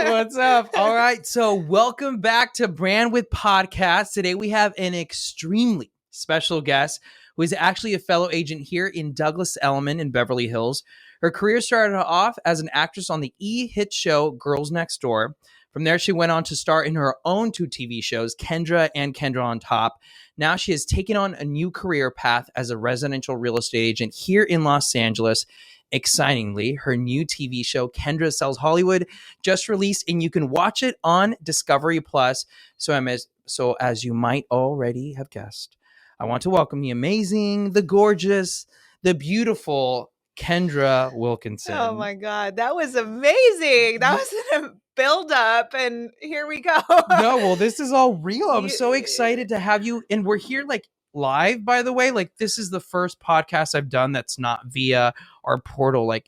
What's up? All right. So welcome back to Brand with Podcast. Today we have an extremely special guest who is actually a fellow agent here in Douglas Elliman in Beverly Hills. Her career started off as an actress on the hit show Girls Next Door. From there, she went on to star in her own 2 TV shows, Kendra and Kendra on Top. Now she has taken on a new career path as a residential real estate agent here in Los Angeles. Excitingly, her new TV show, Kendra Sells Hollywood, just released, and you can watch it on Discovery Plus. So as you might already have guessed, I want to welcome the amazing, the gorgeous, the beautiful Kendra Wilkinson. Oh my God, that was amazing. That was a build up, and here we go. No, well, this is all real. I'm so excited to have you. And we're here live, by the way. This is the first podcast I've done that's not via our portal. We're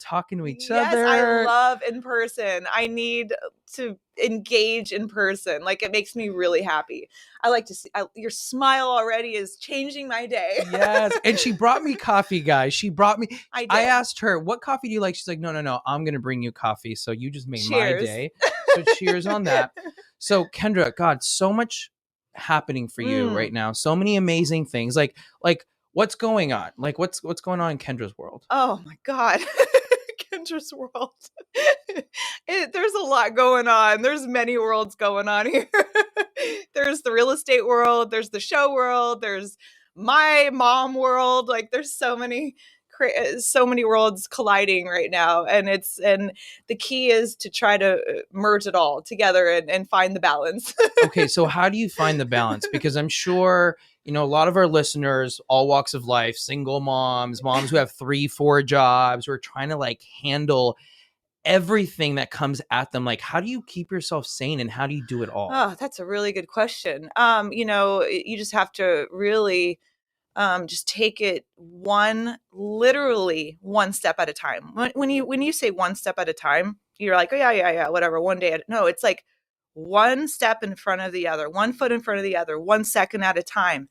talking to each other. Yes, I love in person. I need to engage in person. It makes me really happy. I like to see your smile already is changing my day. Yes. And she brought me coffee, guys. I asked her, what coffee do you like? She's like, no, I'm going to bring you coffee. So you just made my day. So cheers on that. So Kendra, God, so much happening for you right now. So many amazing things. Like what's going on? What's going on in Kendra's world? Oh my God. Kendra's world. There's a lot going on. There's many worlds going on here. There's the real estate world. There's the show world. There's my mom world. There's so many worlds colliding right now. And the key is to try to merge it all together and find the balance. Okay. So how do you find the balance? Because I'm sure, a lot of our listeners, all walks of life, single moms who have 3-4 jobs, who are trying to handle everything that comes at them. How do you keep yourself sane and how do you do it all? Oh, that's a really good question. You just have to really just take it literally one step at a time. When you say one step at a time, you're like, oh yeah, whatever, one day. No, it's one step in front of the other, 1 foot in front of the other, 1 second at a time.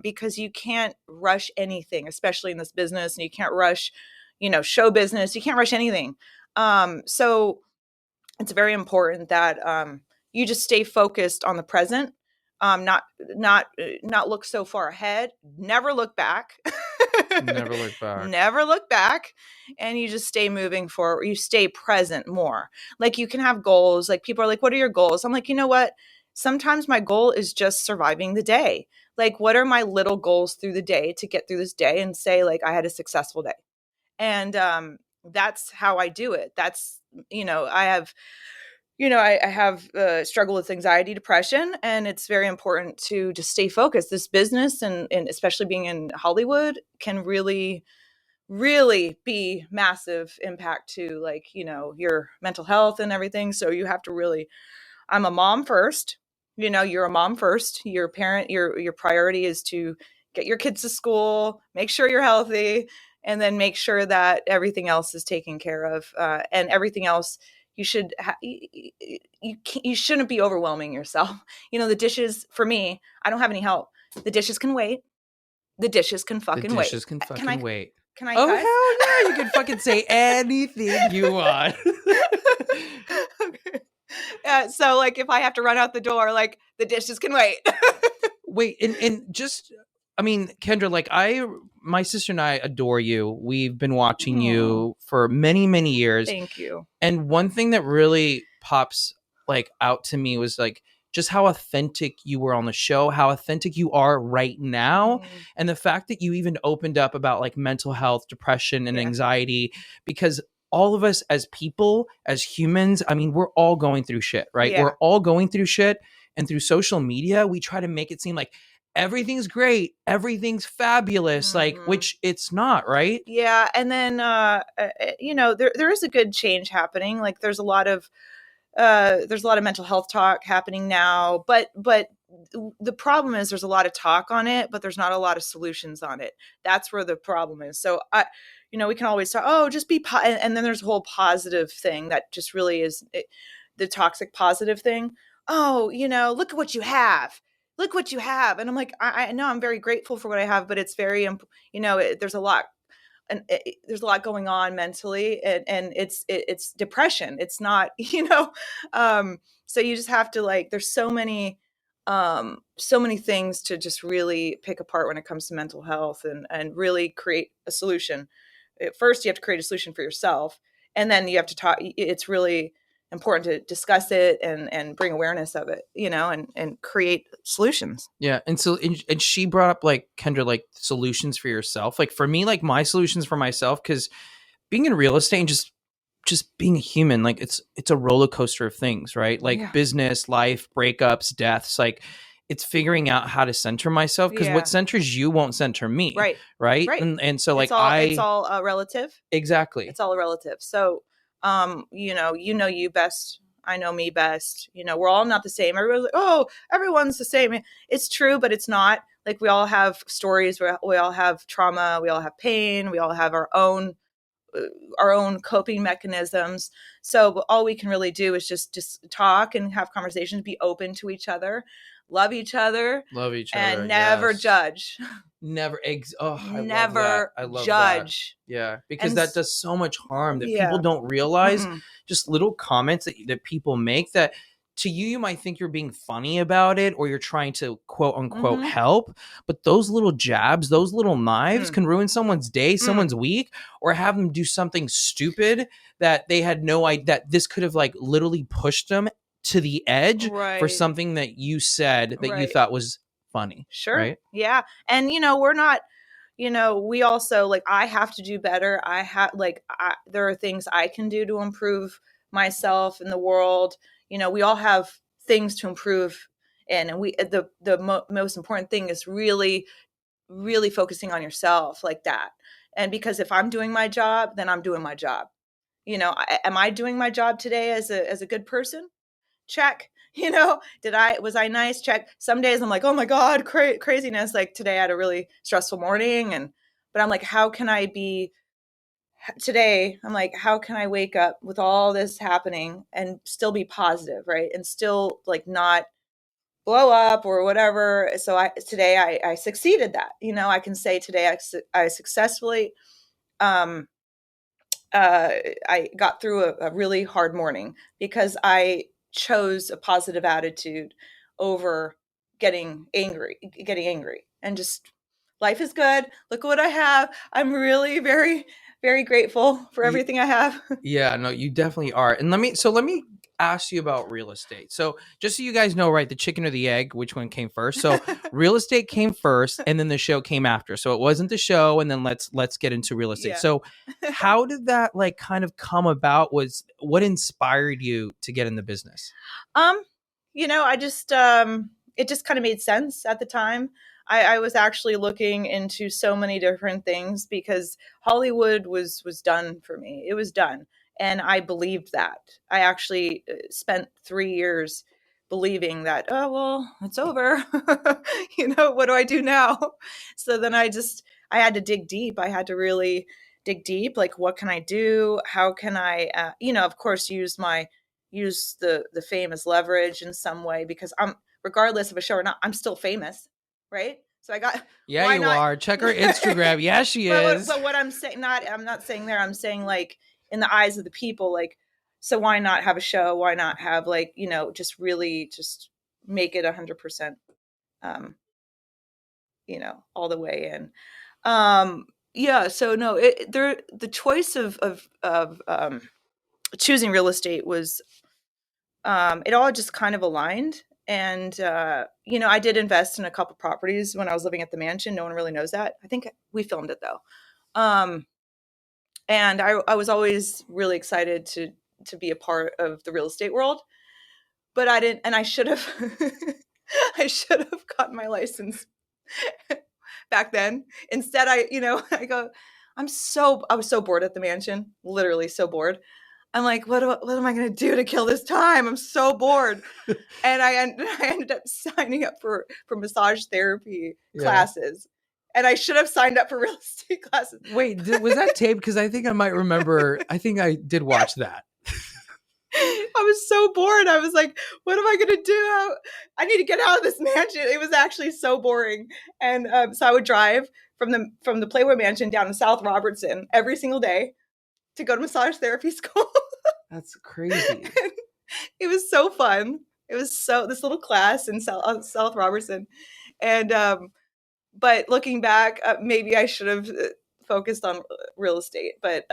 Because you can't rush anything, especially in this business, and you can't rush, show business. You can't rush anything. So it's very important that you just stay focused on the present. Not look so far ahead. Never look back. Never look back. And you just stay moving forward. You stay present more. You can have goals. People are like, what are your goals? I'm like, you know what? Sometimes my goal is just surviving the day. What are my little goals through the day to get through this day and say, I had a successful day. And that's how I do it. That's, I have struggled with anxiety, depression, and it's very important to just stay focused. This business and especially being in Hollywood can really, really be massive impact to your mental health and everything. So you have to really, I'm a mom first, you're a mom first, your parent, your priority is to get your kids to school, make sure you're healthy, and then make sure that everything else is taken care of. And everything else, you shouldn't be overwhelming yourself. The dishes, for me, I don't have any help. The dishes can wait. The dishes can fucking wait. The dishes can fucking wait. Can I? Oh, cuss? hell yeah. You can fucking say anything you want. Okay. So if I have to run out the door, the dishes can wait. Wait, and just, Kendra, my sister and I adore you. We've been watching you for many, many years. Thank you. And one thing that really pops out to me was just how authentic you were on the show, how authentic you are right now. And the fact that you even opened up about mental health, depression, and anxiety, because all of us as people, as humans, we're all going through shit, right? Yeah. We're all going through shit. And through social media, we try to make it seem like everything's great, everything's fabulous, which it's not, right? Yeah. And then, there is a good change happening. There's a lot of mental health talk happening now, but the problem is there's a lot of talk on it, but there's not a lot of solutions on it. That's where the problem is. So we can always talk, just be, and then there's a whole positive thing that just really is the toxic positive thing. Oh, look at what you have. Look what you have. And I'm like, I know I'm very grateful for what I have, but it's very, there's a lot there's a lot going on mentally, and it's depression. It's not, so you just have to, like, there's so many things to just really pick apart when it comes to mental health, and really create a solution. At first, you have to create a solution for yourself, and then you have to talk. It's really important to discuss it and bring awareness of it, and create solutions. Yeah. And so, and she brought up, like, Kendra, like, solutions for yourself. Like, for me, like, my solutions for myself, because being in real estate and just being a human, like, it's a roller coaster of things, right? Like, business, life, breakups, deaths, like, it's figuring out how to center myself, because what centers you won't center me. Right. And so, like, it's all relative. Exactly. It's all relative. So, you best. I know me best. We're all not the same. Everybody's like, oh, everyone's the same. It's true, but it's not. Like, we all have stories. We all have trauma. We all have pain. We all have our own coping mechanisms. So all we can really do is just talk and have conversations, be open to each other, love each other, and never judge. Never. I love judge. That. Yeah, because that does so much harm that people don't realize. Just little comments that people make that, to you might think you're being funny about it, or you're trying to quote unquote help, but those little jabs, those little knives can ruin someone's day, someone's week, or have them do something stupid that they had no idea, that this could have, like, literally pushed them to the edge for something that you said that you thought was funny. Sure. Right? Yeah. And, we're not, we also, like, I have to do better. There are things I can do to improve myself in the world. We all have things to improve in, and most important thing is really, really focusing on yourself, like that. And because if I'm doing my job, then I'm doing my job. Am I doing my job today as a good person? Check. Was I nice? Check. Some days I'm like, oh my God, craziness. Like, today I had a really stressful morning, but I'm like, how can I wake up with all this happening and still be positive, right? And still, like, not blow up or whatever. So today I succeeded that. I can say today I successfully I got through a really hard morning because I chose a positive attitude over getting angry, and just, life is good. Look at what I have. I'm really very, very grateful for everything I have. Yeah, no, you definitely are. And let me ask you about real estate. So just so you guys know, right, the chicken or the egg, which one came first? So real estate came first, and then the show came after. So it wasn't the show, and then let's get into real estate. Yeah. So how did that, like, kind of come about? What inspired you to get in the business? I just it just kind of made sense at the time. I was actually looking into so many different things because Hollywood was done for me. It was done. And I believed that. I actually spent 3 years believing that, oh, well, it's over. What do I do now? So then I had to dig deep. I had to really dig deep. Like, what can I do? How can I, of course, use the fame as leverage in some way, because regardless of a show or not, I'm still famous. Right. So I got, yeah, you are. Check her Instagram. Yeah, she is. But what I'm saying, I'm not saying there, I'm saying, like, in the eyes of the people, like, so why not have a show? Why not have, like, just really just make it 100%, all the way in. Yeah. So no, the choice of choosing real estate was, it all just kind of aligned. And, I did invest in a couple properties when I was living at the mansion. No one really knows that. I think we filmed it, though. And I was always really excited to be a part of the real estate world, but I didn't, and I should have, I should have gotten my license back then. Instead, I was so bored at the mansion, literally so bored. I'm like, what am I going to do to kill this time? I'm so bored. And I ended up signing up for massage therapy classes. And I should have signed up for real estate classes. Wait, was that taped? Because I think I might remember. I think I did watch that. I was so bored. I was like, what am I going to do? I need to get out of this mansion. It was actually so boring. And so I would drive from the Playboy Mansion down to South Robertson every single day to go to massage therapy school. That's crazy. It was so fun. It was this little class in South Robertson, and but looking back, maybe I should have focused on real estate. But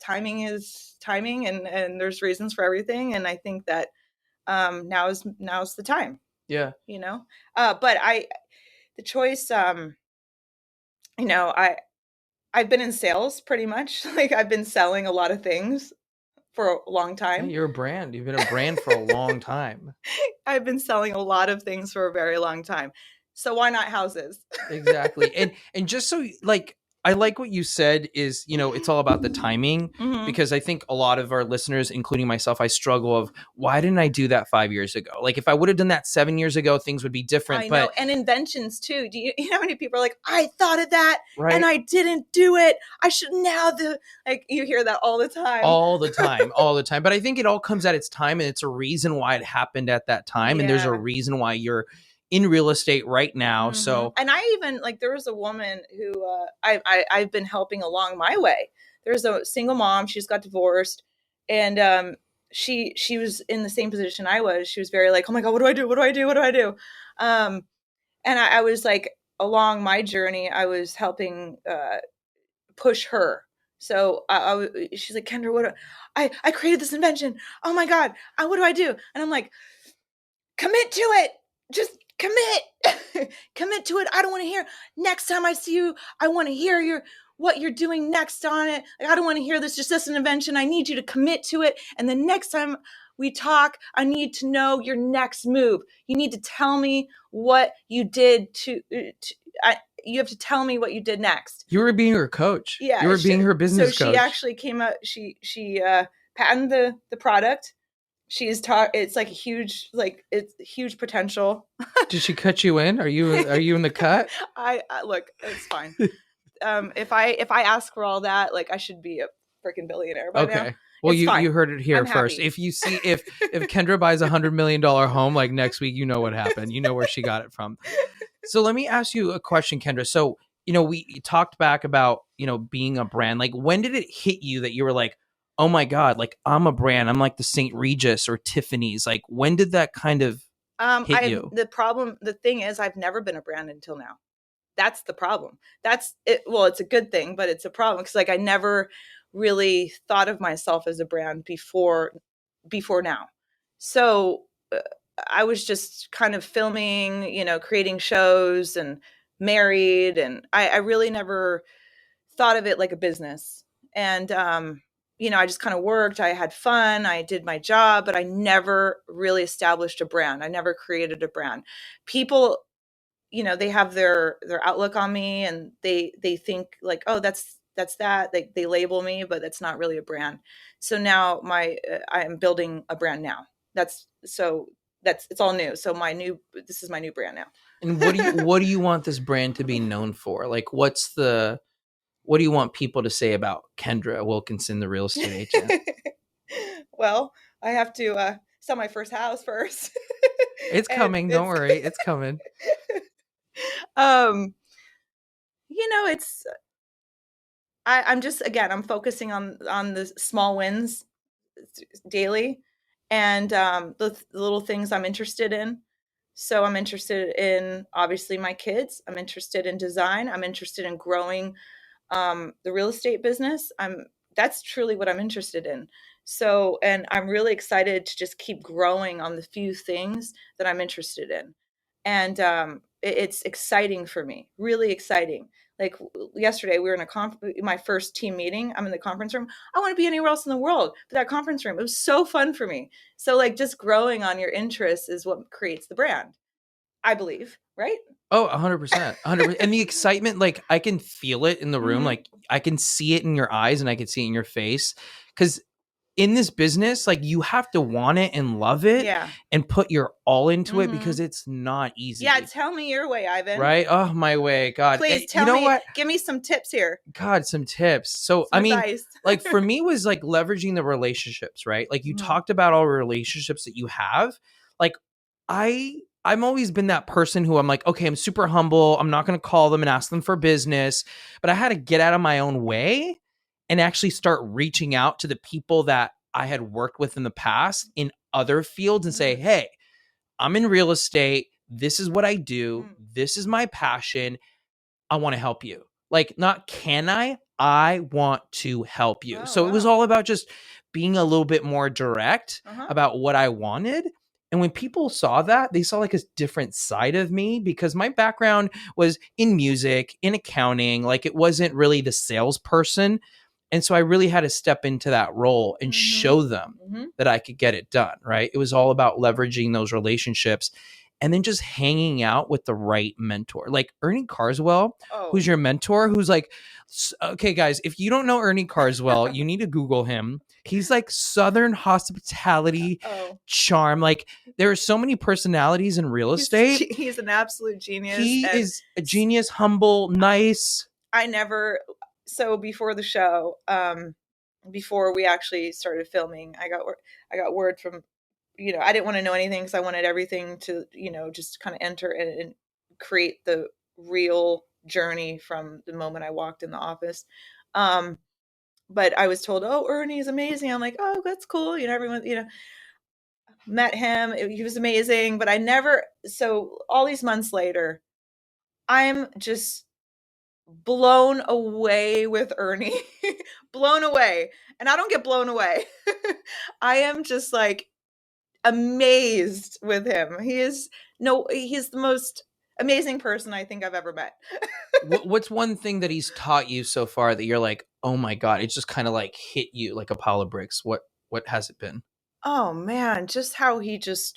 timing is timing, and there's reasons for everything. And I think that now's the time. Yeah. But the choice. I've been in sales pretty much. Like I've been selling a lot of things for a long time. Yeah, you're a brand. You've been a brand for a long time. I've been selling a lot of things for a very long time. So why not houses? Exactly. And just so like, I like what you said is, it's all about the timing, because I think a lot of our listeners, including myself, I struggle of why didn't I do that 5 years ago? Like if I would have done that 7 years ago, things would be different. I know. And inventions too. You know how many people are like, I thought of that right? And I didn't do it. I should now do, like you hear that all the time. All the time. But I think it all comes at its time, and it's a reason why it happened at that time. And there's a reason why you're in real estate right now. So, and I even there was a woman who I've been helping along my way. There's a single mom. She just got divorced, and she was in the same position I was. She was very like, oh my God, what do I do? What do I do? What do I do? And I was like, along my journey, I was helping push her. So she's like, Kendra, I created this invention. Oh my God, what do I do? And I'm like, commit to it. Just commit to it. I don't want to hear next time I see you. I want to hear what you're doing next on it. Like, I don't want to hear this. Just this an invention. I need you to commit to it. And the next time we talk, I need to know your next move. You need to tell me what you did you have to tell me what you did next. You were being her coach. Yeah. You were being her business coach. So she actually came out, she patented the product. She's taught, it's like it's huge potential. Did she cut you in? Are you in the cut? I look, it's fine. If I ask for all that, like I should be a freaking billionaire by now. Well, you heard it here first. Happy. If you see if Kendra buys $100 million home like next week, you know what happened. You know where she got it from. So let me ask you a question, Kendra. So, we talked back about, being a brand. Like when did it hit you that you were like, oh my God, like I'm a brand. I'm like the St. Regis or Tiffany's. Like when did that kind of hit you? The thing is, I've never been a brand until now. That's the problem. That's it. Well, it's a good thing, but it's a problem because like I never really thought of myself as a brand before now. So I was just kind of filming, creating shows and married. And I really never thought of it like a business. And, I just kind of worked. I had fun. I did my job, but I never really established a brand. I never created a brand. People, they have their outlook on me and they think like, oh, that's that. They label me, but that's not really a brand. So now I am building a brand now. It's all new. So this is my new brand now. And what do you want this brand to be known for? Like, what do you want people to say about Kendra Wilkinson, the real estate agent? Well, I have to sell my first house first. It's coming. Don't worry. It's coming. I'm just, again, I'm focusing on the small wins daily and the little things I'm interested in. So I'm interested in, obviously, my kids. I'm interested in design. I'm interested in growing the real estate business. That's truly what I'm interested in. So, and I'm really excited to just keep growing on the few things that I'm interested in. And it's exciting for me, really exciting. Like yesterday, we were in my first team meeting. I'm in the conference room. I want to be anywhere else in the world but that conference room. It was so fun for me. So like just growing on your interests is what creates the brand, I believe, right? Oh, 100%. 100%. And the excitement, like I can feel it in the room. Like I can see it in your eyes and I can see it in your face. Because in this business, like you have to want it and love it and put your all into it because it's not easy. Yeah, tell me your way, Ivan. Right? Oh, my way. God. Please tell me. What? Give me some tips here. God, some tips. So, I mean, like for me was like leveraging the relationships, right? Like you talked about all the relationships that you have. Like I I've always been that person who I'm like, okay, I'm super humble. I'm not going to call them and ask them for business, but I had to get out of my own way and actually start reaching out to the people that I had worked with in the past in other fields and say, hey, I'm in real estate. This is what I do. This is my passion. I want to help you. Like, not can I want to help you. So it was all about just being a little bit more direct about what I wanted. And when people saw that, they saw like a different side of me because my background was in music, in accounting. Like, it wasn't really the salesperson. And so I really had to step into that role and show them that I could get it done, right? It was all about leveraging those relationships and then just hanging out with the right mentor. Like Ernie Carswell, who's your mentor, who's like, okay, guys, if you don't know Ernie Carswell, you need to Google him. He's like Southern hospitality charm. Like, there are so many personalities in real estate. He's an absolute genius. He is a genius, humble, nice. So before the show, before we actually started filming, I got word from, I didn't want to know anything because I wanted everything to, just kind of enter and create the real journey from the moment I walked in the office. But I was told, oh, Ernie is amazing. I'm like, oh, that's cool. Everyone, met him. He was amazing. But so all these months later, I'm just blown away with Ernie. Blown away. And I don't get blown away. I am just like amazed with him. He's the most amazing person I think I've ever met. What's one thing that he's taught you so far that you're like, oh my God, it just kind of like hit you like a pile of bricks? What has it been? Oh man, just how he's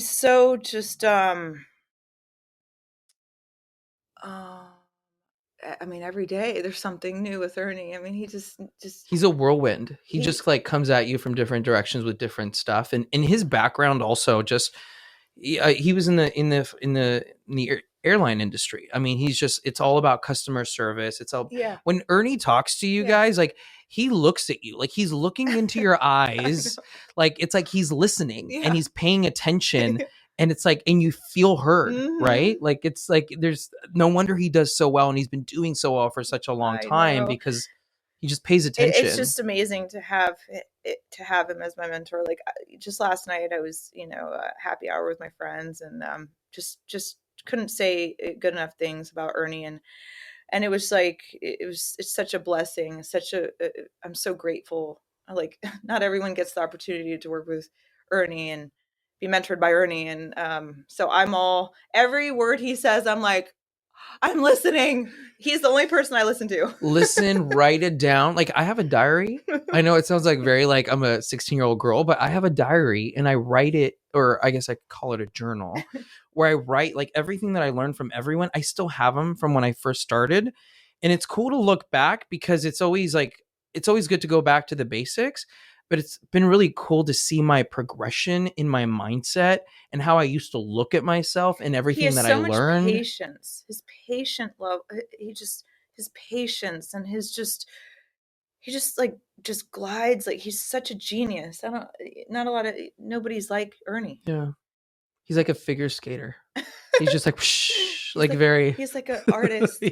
so just I mean, every day there's something new with Ernie. I mean, he's a whirlwind. He just like comes at you from different directions with different stuff. And in his background also just, he was in the airline industry. I mean, it's all about customer service. It's all, when Ernie talks to you guys, like he looks at you, like he's looking into your eyes. Like, it's like he's listening and he's paying attention. And it's like, and you feel heard, right? Like, it's like, there's no wonder he does so well. And he's been doing so well for such a long time because he just pays attention. It's just amazing to have him as my mentor. Like, just last night I was, happy hour with my friends and just couldn't say good enough things about Ernie. And it was like, it's such a blessing. I'm so grateful. Like, not everyone gets the opportunity to work with Ernie and be mentored by Ernie. And so every word he says, I'm like, I'm listening. He's the only person I listen to. Listen, write it down. Like, I have a diary. I know it sounds like very like I'm a 16-year-old girl, but I have a diary and I write it, or I guess I could call it a journal, where I write like everything that I learned from everyone. I still have them from when I first started. And it's cool to look back because it's always good to go back to the basics. But it's been really cool to see my progression in my mindset and how I used to look at myself and everything that I learned. Patience, his patient love, his patience and he just glides. Like, he's such a genius. Nobody's like Ernie. Yeah. He's like a figure skater. He's just like, whoosh, like very. He's like an artist.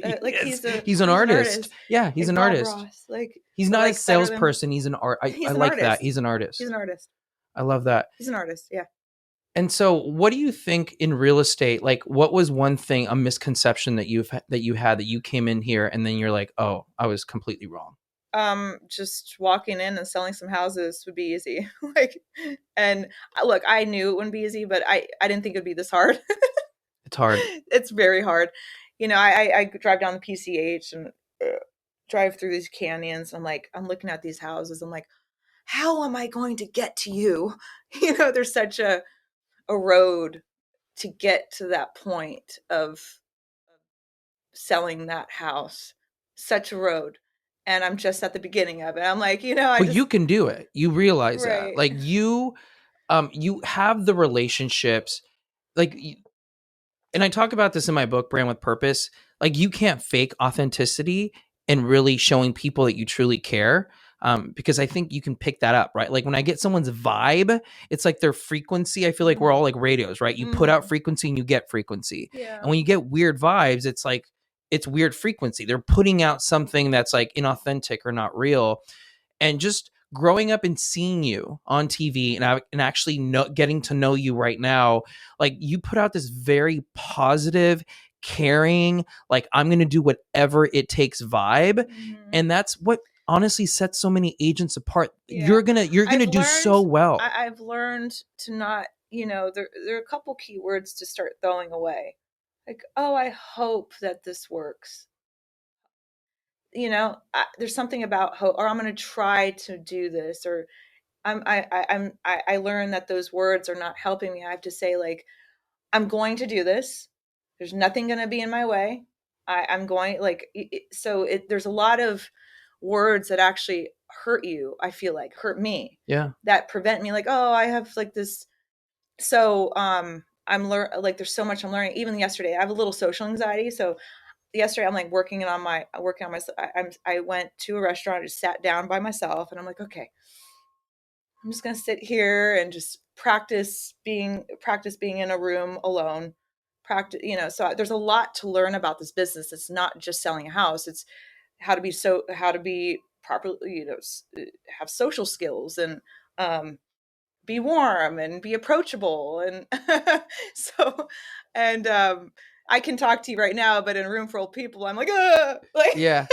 He's an artist. Yeah, he's an artist. Ross. Like, he's not a salesperson. He's an art. I like artist. That. He's an artist. He's an artist. I love that. He's an artist. Yeah. And so, what do you think in real estate? Like, what was one thing, a misconception that you had that you came in here and then you're like, oh, I was completely wrong? Just walking in and selling some houses would be easy. And look, I knew it wouldn't be easy, but I didn't think it'd be this hard. It's hard. It's very hard. I drive down the PCH and drive through these canyons. I'm looking at these houses. I'm like, how am I going to get to you? There's such a road to get to that point of selling that house. Such a road. And I'm just at the beginning of it. I'm like, you can do it. You realize that. Like, you have the relationships, like, and I talk about this in my book, Brand with Purpose. Like, you can't fake authenticity and really showing people that you truly care. because I think you can pick that up, right? Like when I get someone's vibe, it's like their frequency. I feel like we're all like radios, right? You put out frequency and you get frequency. Yeah. And when you get weird vibes, it's like it's weird frequency. They're putting out something that's like inauthentic or not real. And just growing up and seeing you on TV and actually getting to know you right now, like you put out this very positive, caring, like I'm going to do whatever it takes vibe. And that's what honestly sets so many agents apart. Yeah. You're going to do so well. I've learned to not, there are a couple keywords to start throwing away. Like, oh, I hope that this works. There's something about hope, or I'm going to try to do this, or I learned that those words are not helping me. I have to say, like, I'm going to do this. There's nothing going to be in my way. I'm going, like, there's a lot of words that actually hurt you. I feel like hurt me. Yeah. That prevent me, like, oh, I have like this. So, like, there's so much I'm learning. Even yesterday, I have a little social anxiety. So yesterday I'm like working on my, I went to a restaurant, just sat down by myself, and I'm like, okay, I'm just going to sit here and just practice being in a room alone. So there's a lot to learn about this business. It's not just selling a house. It's how to be properly, have social skills, and be warm and be approachable. And I can talk to you right now, but in a room full of people, I'm like, yeah.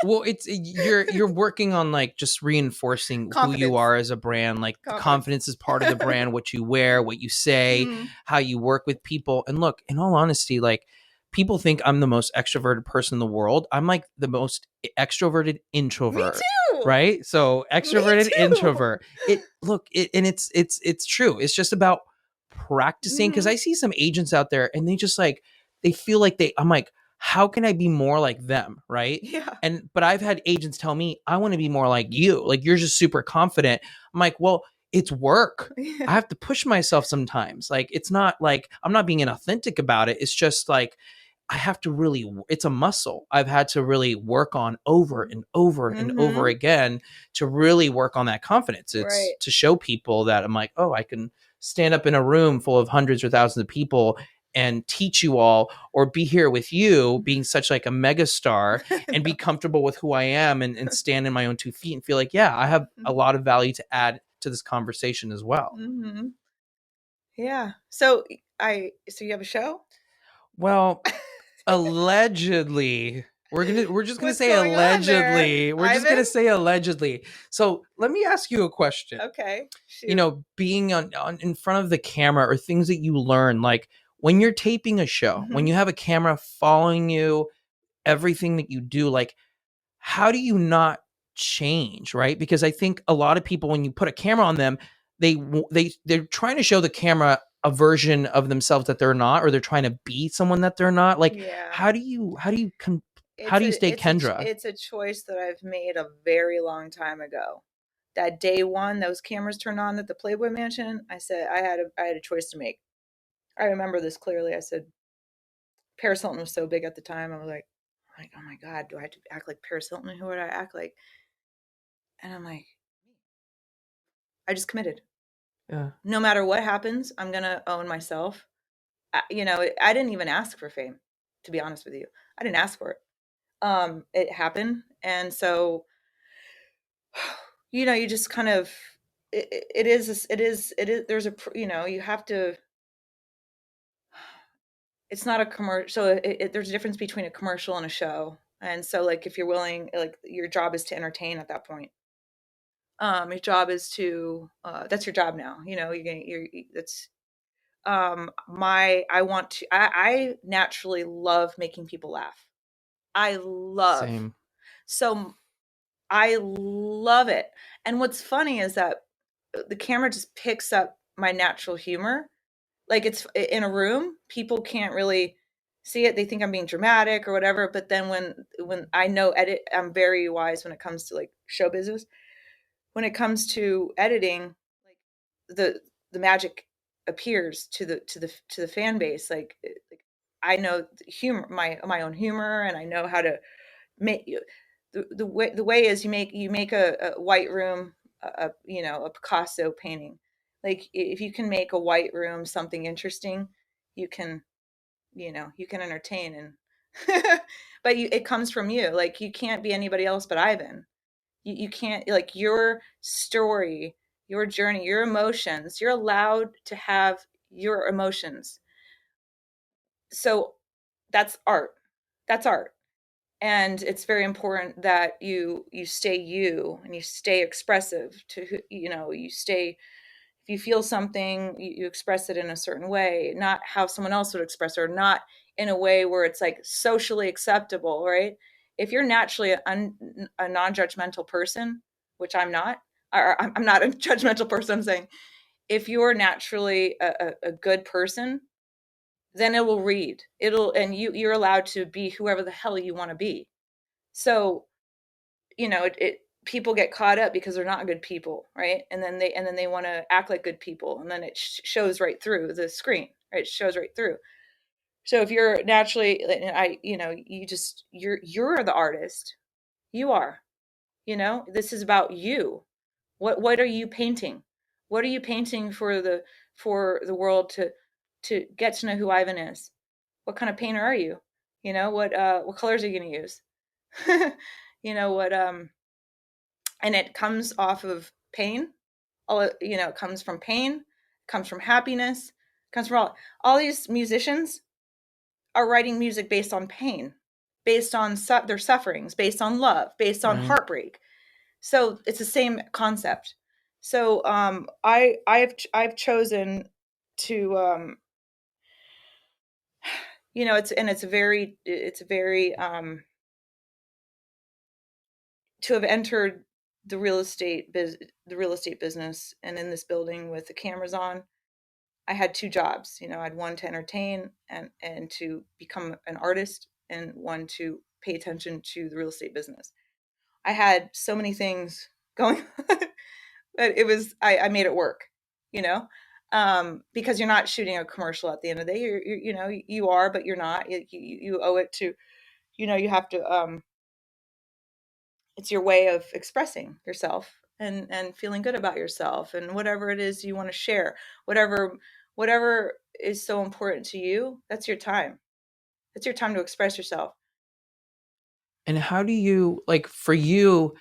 Well, you're working on like just reinforcing confidence. who you are as a brand. Like confidence is part of the brand, what you wear, what you say, how you work with people. And look, in all honesty, like people think I'm the most extroverted person in the world. I'm like the most extroverted introvert. Me too. Right? So extroverted introvert. It's true. It's just about practicing, because I see some agents out there and they just like they feel like I'm like, how can I be more like them? Right. Yeah. But I've had agents tell me, I want to be more like you. Like, you're just super confident. I'm like, well, it's work. Yeah. I have to push myself sometimes. Like, it's not like I'm not being inauthentic about it. It's just like, I have to really, it's a muscle I've had to really work on over and over and over again to really work on that confidence. It's to show people that I'm like, oh, I can stand up in a room full of hundreds or thousands of people and teach you all, or be here with you being such like a mega star and be comfortable with who I am and stand in my own 2 feet and feel like, yeah, I have a lot of value to add to this conversation as well. Yeah. So you have a show? Well, allegedly. We're just gonna say allegedly. We're just gonna say allegedly. So let me ask you a question. Okay. Shoot. Being on in front of the camera, or things that you learn, like when you're taping a show, when you have a camera following you, everything that you do, like how do you not change, right? Because I think a lot of people, when you put a camera on them, they're trying to show the camera a version of themselves that they're not, or they're trying to be someone that they're not. Like, how do you stay Kendra? It's a choice that I've made a very long time ago. That day one, those cameras turned on at the Playboy Mansion, I said I had a choice to make. I remember this clearly. I said, Paris Hilton was so big at the time. I was like, oh my God, do I have to act like Paris Hilton? Who would I act like? And I'm like, I just committed. Yeah. No matter what happens, I'm going to own myself. I didn't even ask for fame, to be honest with you. I didn't ask for it. It happened. And so, you just kind of, there's a, you have to, it's not a commercial. So there's a difference between a commercial and a show. And so, like, if you're willing, like, your job is to entertain at that point. Your job is to, that's your job now. I naturally love making people laugh. Same. So I love it. And what's funny is that the camera just picks up my natural humor. Like, it's in a room, people can't really see it. They think I'm being dramatic or whatever. But then when I know I'm very wise when it comes to like show business. When it comes to editing, like the magic appears to the fan base. Like I know humor, my own humor, and I know how to make the way is you make a white room, a Picasso painting. Like if you can make a white room something interesting, you can, you can entertain. And but it comes from you. Like you can't be anybody else but Ivan. You can't, like, your story, your journey, your emotions, you're allowed to have your emotions. So that's art. That's art. And it's very important that you stay you, and you stay expressive to you stay, if you feel something, you express it in a certain way, not how someone else would express it, or not in a way where it's like socially acceptable, right? If you're naturally a non-judgmental person, which I'm not, or I'm not a judgmental person, I'm saying if you're naturally a good person, then it will read. And you're allowed to be whoever the hell you want to be. So, people get caught up because they're not good people, right? And then they want to act like good people, and then it shows right through the screen, right? It shows right through. So if you're naturally, you're the artist. You are. This is about you. What are you painting? What are you painting for the world to get to know who Ivan is? What kind of painter are you? What colors are you going to use? What and it comes off of pain. It comes from pain, it comes from happiness, it comes from all these musicians are writing music based on pain, based on their sufferings, based on love, based on Right. heartbreak. So it's the same concept. So I've chosen to it's very to have entered the real estate business, and in this building with the cameras on, I had two jobs. I had one to entertain and to become an artist, and one to pay attention to the real estate business. I had so many things going on that I made it work, you know, because you're not shooting a commercial at the end of the day. You are, but you're not. You owe it to, you have to. It's your way of expressing yourself and feeling good about yourself, and whatever it is you want to share, whatever is so important to you, that's your time. That's your time to express yourself. And how do you, like, for you,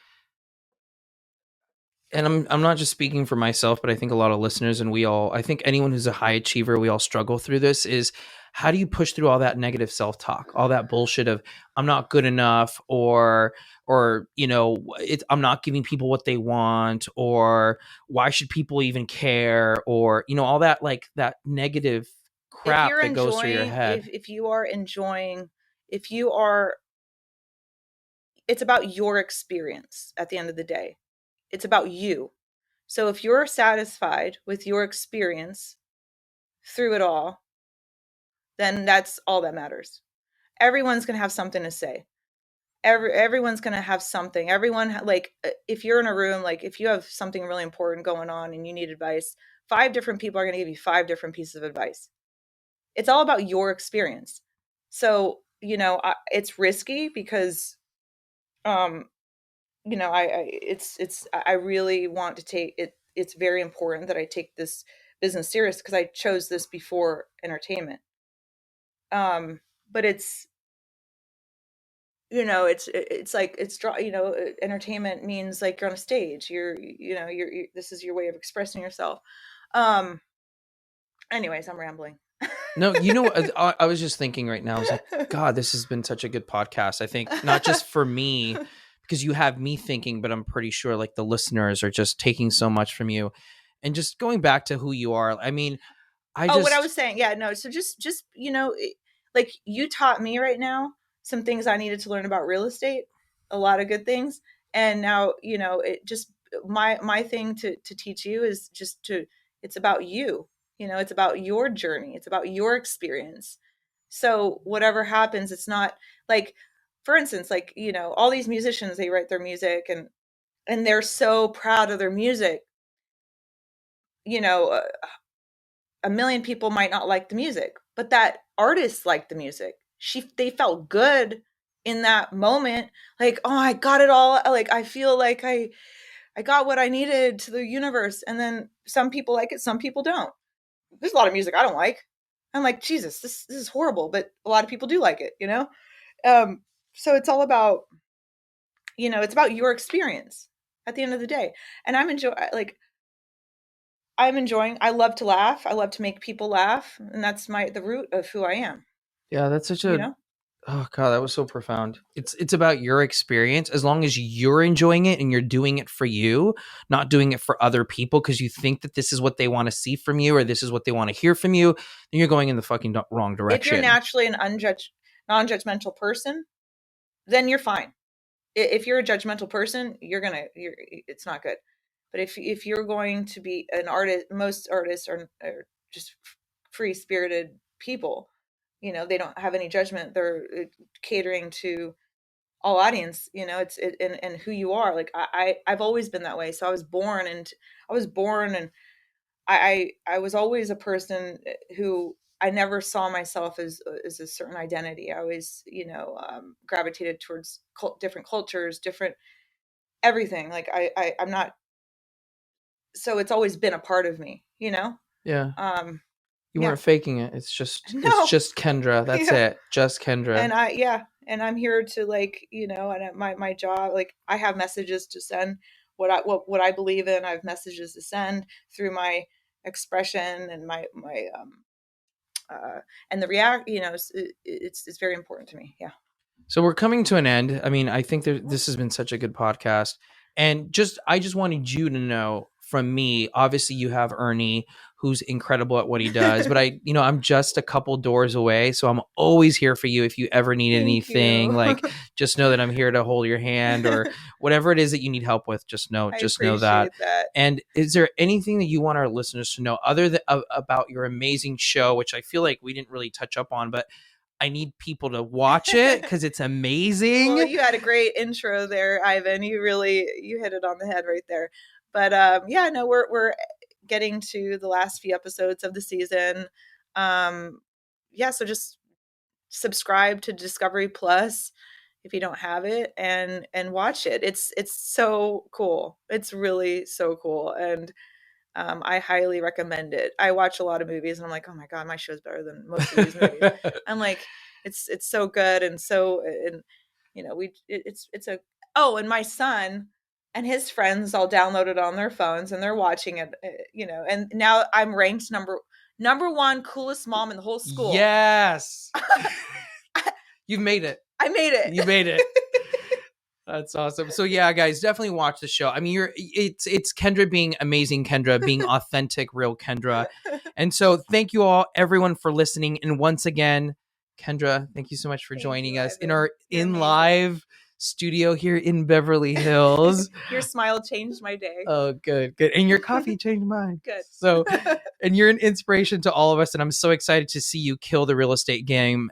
and I'm not just speaking for myself, but I think a lot of listeners, and I think anyone who's a high achiever, we all struggle through this, is how do you push through all that negative self-talk, all that bullshit of I'm not good enough, or I'm not giving people what they want, or why should people even care, or all that, like, that negative If crap you're that goes through your enjoying, head. if you are enjoying, if you are, it's about your experience at the end of the day. It's about you. So if you're satisfied with your experience through it all, then that's all that matters. Everyone's going to have something to say. Everyone's going to have something. Like, if you're in a room, like if you have something really important going on and you need advice, five different people are going to give you five different pieces of advice. It's all about your experience. So, it's risky because, I really want to take it. It's very important that I take this business serious because I chose this before entertainment. But it's like entertainment means like you're on a stage. This is your way of expressing yourself. Um, Anyways, I'm rambling. No, I was just thinking right now, I was like, God, this has been such a good podcast. I think not just for me, because you have me thinking, but I'm pretty sure like the listeners are just taking so much from you. And just going back to who you are, I mean, Oh, what I was saying. Yeah, no. So just like you taught me right now some things I needed to learn about real estate, a lot of good things. And now, it just my thing to teach you is it's about you. It's about your journey. It's about your experience. So whatever happens, it's not like, for instance, like, all these musicians, they write their music and they're so proud of their music. You know, uh, a million people might not like the music, but that artist liked the music. They felt good in that moment, like, oh, I got it all. Like, I feel like I got what I needed to the universe. And then some people like it, some people don't. There's a lot of music I don't like. I'm like, Jesus, this is horrible, but a lot of people do like it, you know? So it's all about, it's about your experience at the end of the day. And I'm enjoying, I love to laugh. I love to make people laugh. And that's the root of who I am, Yeah, that's such you a know? oh god, that was so profound. It's about your experience. As long as you're enjoying it and you're doing it for you, not doing it for other people because you think that this is what they want to see from you or this is what they want to hear from you, then you're going in the fucking wrong If you're direction. naturally an non-judgmental person, then you're fine. If you're a judgmental person, it's not good. But if you're going to be an artist, most artists are just free-spirited people. They don't have any judgment. They're catering to all audience. And who you are. Like I've always been that way. So I was born, and I was always a person who I never saw myself as a certain identity. I always, gravitated towards different cultures, different everything. Like I'm not. So it's always been a part of me. Yeah. You Yeah. weren't faking it. It's just Kendra. That's Yeah. it. Just Kendra. And I'm here to and my job, like I have messages to send what I believe in. I have messages to send through my expression and my and the react, it's very important to me. Yeah. So we're coming to an end. I mean, I think this has been such a good podcast. And I just wanted you to know from me, obviously you have Ernie who's incredible at what he does, but I'm just a couple doors away. So I'm always here for you. If you ever need anything, like just know that I'm here to hold your hand or whatever it is that you need help with. Just know that. And is there anything that you want our listeners to know other than about your amazing show, which I feel like we didn't really touch up on, but I need people to watch it because it's amazing. Well, you had a great intro there, Ivan. You hit it on the head right there. But we're getting to the last few episodes of the season. So just subscribe to Discovery Plus if you don't have it and watch it. It's so cool. It's really so cool. And I highly recommend it. I watch a lot of movies and I'm like, oh my God, my show's better than most of these movies. I'm like, it's so good. And and my son and his friends all downloaded on their phones and they're watching it, and now I'm ranked number one coolest mom in the whole school. Yes. You've made it. I made it. You made it. That's awesome. So yeah, guys, definitely watch the show. I mean, it's Kendra being amazing Kendra, being authentic, real Kendra. And so thank you all, everyone, for listening. And once again, Kendra, thank you so much for joining us in our live studio here in Beverly Hills. Your smile changed my day. Oh, good. And your coffee changed mine. Good. So, and you're an inspiration to all of us. And I'm so excited to see you kill the real estate game.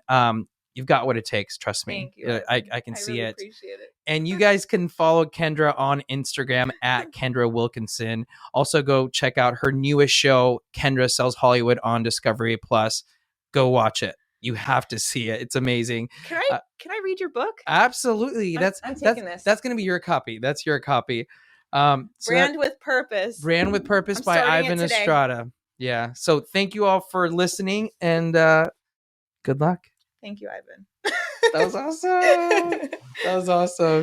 You've got what it takes. Trust me. Thank you. I can see really it. Appreciate it. And you guys can follow Kendra on Instagram at Kendra Wilkinson. Also go check out her newest show, Kendra Sells Hollywood, on Discovery Plus. Go watch it. You have to see it. It's amazing. Can I read your book? Absolutely. I'm taking this. That's going to be your copy. That's your copy. Brand with Purpose. Brand with Purpose by Ivan and Estrada. Yeah. So thank you all for listening and good luck. Thank you, Ivan. That was awesome.